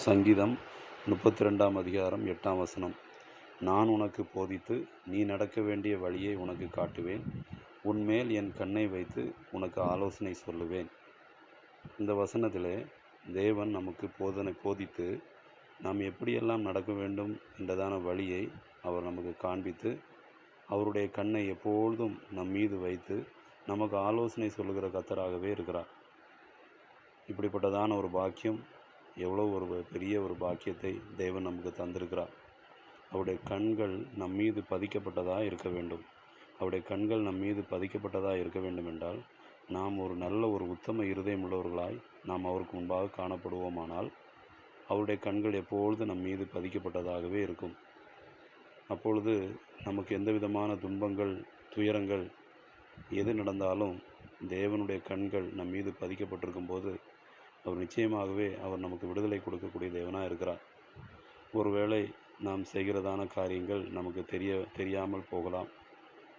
சங்கீதம் 32 அதிகாரம் 8 நான் உனக்கு போதித்து நீ நடக்க வேண்டிய வழியை உனக்கு காட்டுவேன். உன்மேல் என் கண்ணை வைத்து உனக்கு ஆலோசனை சொல்லுவேன். இந்த வசனத்திலே தேவன் நமக்கு போதித்து நாம் எப்படியெல்லாம் நடக்க வேண்டும் என்றதான வழியை அவர் நமக்கு காண்பித்து அவருடைய கண்ணை எப்பொழுதும் நம் மீது வைத்து நமக்கு ஆலோசனை சொல்லுகிற கர்த்தராகவே இருக்கிறார். இப்படிப்பட்டதான ஒரு பாக்கியம், எவ்வளோ ஒரு பெரிய ஒரு பாக்கியத்தை தேவன் நமக்கு தந்திருக்கிறார். அவருடைய கண்கள் நம் மீது பதிக்கப்பட்டதாக இருக்க வேண்டும். அவருடைய கண்கள் நம் மீது பதிக்கப்பட்டதாக இருக்க வேண்டும் என்றால் நாம் ஒரு நல்ல ஒரு உத்தம இருதயம் உள்ளவர்களாய் நாம் அவருக்கு முன்பாக காணப்படுவோமானால் அவருடைய கண்கள் எப்பொழுது நம் மீது பதிக்கப்பட்டதாகவே இருக்கும். அப்பொழுது நமக்கு எந்த விதமான துன்பங்கள், துயரங்கள் எது நடந்தாலும் தேவனுடைய கண்கள் நம் மீது பதிக்கப்பட்டிருக்கும் போது அவர் நிச்சயமாகவே அவர் நமக்கு விடுதலை கொடுக்கக்கூடிய தேவனாக இருக்கிறார். ஒருவேளை நாம் செய்கிறதான காரியங்கள் நமக்கு தெரியாமல் போகலாம்.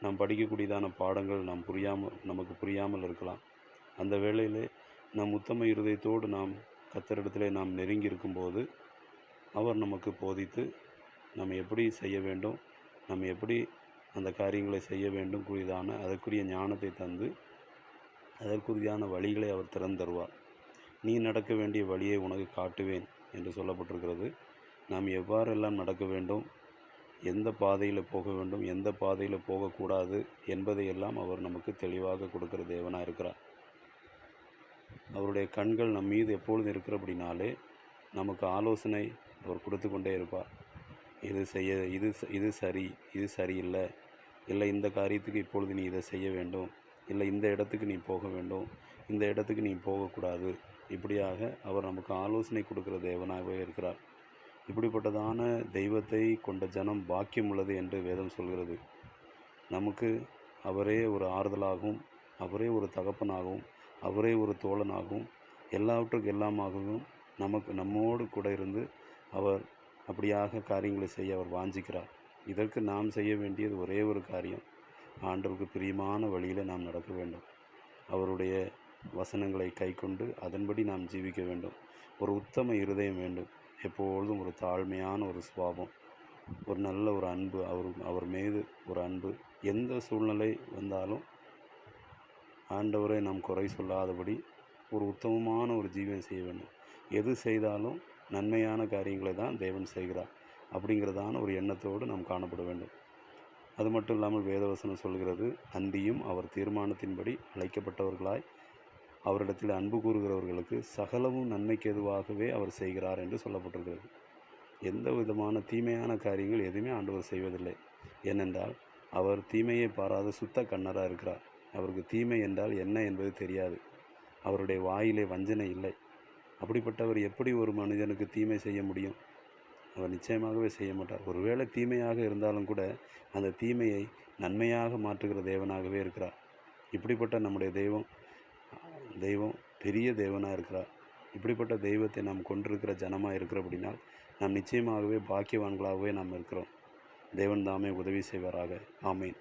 நாம் படிக்கக்கூடியதான பாடங்கள் நமக்கு புரியாமல் இருக்கலாம். அந்த வேளையிலே நம் உத்தம இருதயத்தோடு நாம் கர்த்தரிடத்திலே நாம் நெருங்கி இருக்கும்போது அவர் நமக்கு போதித்து நம்ம எப்படி செய்ய வேண்டும், நம்ம எப்படி அந்த காரியங்களை செய்ய வேண்டும் கூடியதான அதற்குரிய ஞானத்தை தந்து அதற்குரியான வழிகளை அவர் திறந்து தருவார். நீ நடக்க வேண்டிய வழியை உனக்கு காட்டுவேன் என்று சொல்லப்பட்டிருக்கிறது. நாம் எவ்வாறெல்லாம் நடக்க வேண்டும், எந்த பாதையில் போக வேண்டும், எந்த பாதையில் போகக்கூடாது என்பதையெல்லாம் அவர் நமக்கு தெளிவாக கொடுக்கிற தேவனாக இருக்கிறார். அவருடைய கண்கள் நம் மீது எப்பொழுதும் இருக்கிறபடினாலே நமக்கு ஆலோசனை அவர் கொடுத்து கொண்டே இருப்பார். இது சரி, இது சரியில்லை, இல்லை இந்த காரியத்துக்கு இப்பொழுது நீ இதை செய்ய வேண்டும், இல்லை இந்த இடத்துக்கு நீ போக வேண்டும், இந்த இடத்துக்கு நீ போகக்கூடாது. இப்படியாக அவர் நமக்கு ஆலோசனை கொடுக்கிற தேவனாகவே இருக்கிறார். இப்படிப்பட்டதான தெய்வத்தை கொண்ட ஜனம் பாக்கியம் உள்ளது என்று வேதம் சொல்கிறது. நமக்கு அவரே ஒரு ஆறுதலாகவும், அவரே ஒரு தகப்பனாகவும், அவரே ஒரு தோழனாகவும், எல்லாவற்றுக்கும் எல்லாமாகவும் நம்மோடு கூட இருந்து அவர் அப்படியாக காரியங்களை செய்ய அவர் வாஞ்சிக்கிறார். இதற்கு நாம் செய்ய வேண்டியது ஒரே ஒரு காரியம், ஆண்டவருக்கு பிரியமான வழியில் நாம் நடக்க வேண்டும். அவருடைய வசனங்களை கைக்கொண்டு அதன்படி நாம் ஜீவிக்க வேண்டும். ஒரு உத்தம இருதயம் வேண்டும். எப்பொழுதும் ஒரு தாழ்மையான ஒரு சுபாவம், ஒரு நல்ல ஒரு அன்பு, அவர் மீது ஒரு அன்பு. எந்த சூழ்நிலை வந்தாலும் ஆண்டவரை நாம் குறை சொல்லாதபடி ஒரு உத்தமமான ஒரு ஜீவனம் செய்ய வேண்டும். எது செய்தாலும் நன்மையான காரியங்களை தான் தேவன் செய்கிறார் அப்படிங்கிறதான ஒரு எண்ணத்தோடு நாம் காணப்பட வேண்டும். அது மட்டும் இல்லாமல் வேதவசனம் சொல்கிறது, அந்தியும் அவர் தீர்மானத்தின்படி அழைக்கப்பட்டவர்களாய் அவரிடத்தில் அன்பு கூறுகிறவர்களுக்கு சகலமும் நன்மைக்கு எதுவாகவே அவர் செய்கிறார் என்று சொல்லப்பட்டிருக்கிறது. எந்த விதமான தீமையான காரியங்கள் எதுவுமே ஆண்டவர் செய்வதில்லை. ஏனென்றால் அவர் தீமையை பாராத சுத்த கண்ணராக இருக்கிறார். அவருக்கு தீமை என்றால் என்ன என்பது தெரியாது. அவருடைய வாயிலே வஞ்சனை இல்லை. அப்படிப்பட்டவர் எப்படி ஒரு மனிதனுக்கு தீமை செய்ய முடியும்? அவர் நிச்சயமாகவே செய்ய மாட்டார். ஒருவேளை தீமையாக இருந்தாலும் கூட அந்த தீமையை நன்மையாக மாற்றுகிற தேவனாகவே இருக்கிறார். இப்படிப்பட்ட நம்முடைய தெய்வம் பெரிய தேவனாக இருக்கிறார். இப்படிப்பட்ட தெய்வத்தை நாம் கொண்டிருக்கிற ஜனமாக இருக்கிற அப்படின்னால் நாம் நிச்சயமாகவே பாக்கியவான்களாகவே நாம் இருக்கிறோம். தேவன் தாமே உதவி செய்வாராக. ஆமேன்.